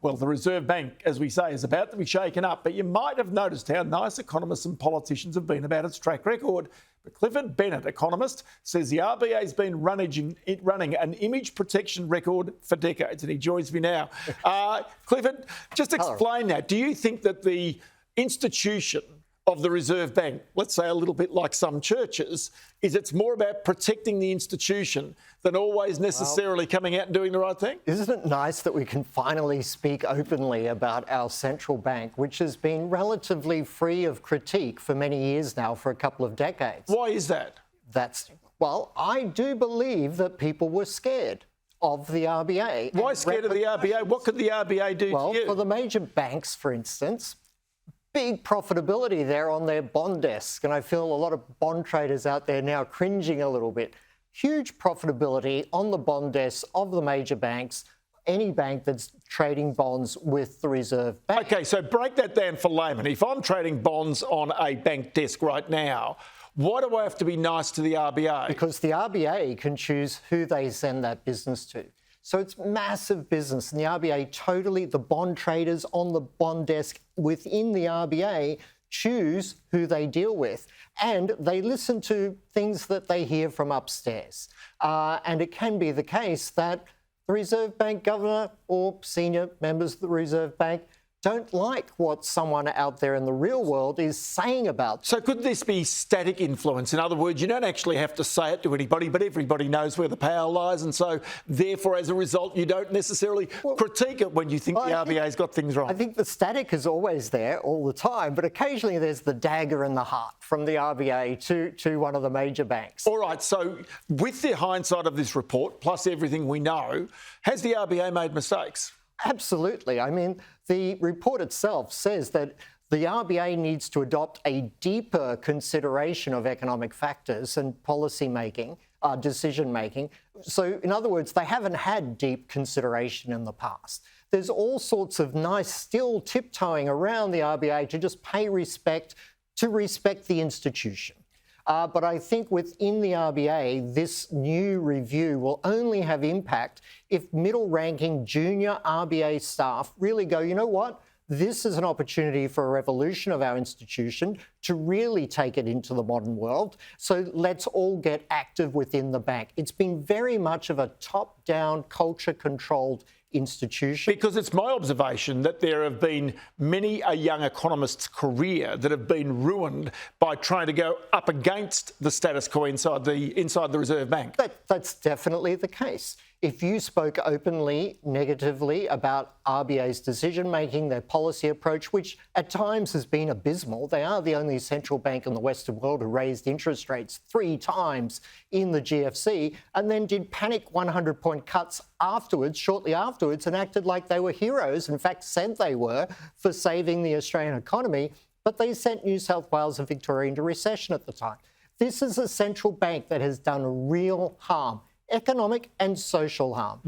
Well, the Reserve Bank, as we say, is about to be shaken up, but you might have noticed how nice economists and politicians have been about its track record. But Clifford Bennett, economist, says the RBA has been running an image protection record for decades, and he joins me now. Clifford, just explain that. Do you think that the institution of the Reserve Bank, let's say a little bit like some churches, is it's more about protecting the institution than always necessarily coming out and doing the right thing? Isn't it nice that we can finally speak openly about our central bank, which has been relatively free of critique for many years now, for a couple of decades? Why is that? Well, I do believe that people were scared of the RBA. Why scared of the RBA? What could the RBA do to you? Well, for the major banks, for instance, big profitability there on their bond desk. And I feel a lot of bond traders out there now cringing a little bit. Huge profitability on the bond desks of the major banks, any bank that's trading bonds with the Reserve Bank. OK, so break that down for laymen. If I'm trading bonds on a bank desk right now, why do I have to be nice to the RBA? Because the RBA can choose who they send that business to. So it's massive business. And the RBA the bond traders on the bond desk within the RBA choose who they deal with. And they listen to things that they hear from upstairs. And it can be the case that the Reserve Bank governor or senior members of the Reserve Bank don't like what someone out there in the real world is saying about them. So could this be static influence? In other words, you don't actually have to say it to anybody, but everybody knows where the power lies, and so therefore, as a result, you don't necessarily critique it when you think the RBA's got things wrong. I think the static is always there all the time, but occasionally there's the dagger in the heart from the RBA to one of the major banks. All right, so with the hindsight of this report, plus everything we know, has the RBA made mistakes? Absolutely. I mean, the report itself says that the RBA needs to adopt a deeper consideration of economic factors and policy making, decision making. So, in other words, they haven't had deep consideration in the past. There's all sorts of nice still tiptoeing around the RBA to just pay respect the institution. But I think within the RBA, this new review will only have impact if middle-ranking junior RBA staff really go, you know what? This is an opportunity for a revolution of our institution to really take it into the modern world. So let's all get active within the bank. It's been very much of a top-down, culture-controlled institution. Because it's my observation that there have been many a young economist's career that have been ruined by trying to go up against the status quo inside the Reserve Bank. That's definitely the case. If you spoke openly, negatively about RBA's decision-making, their policy approach, which at times has been abysmal, they are the only central bank in the Western world who raised interest rates 3 times in the GFC and then did panic 100-point cuts shortly afterwards, and acted like they were heroes, in fact said they were, for saving the Australian economy, but they sent New South Wales and Victoria into recession at the time. This is a central bank that has done real harm, economic and social harm.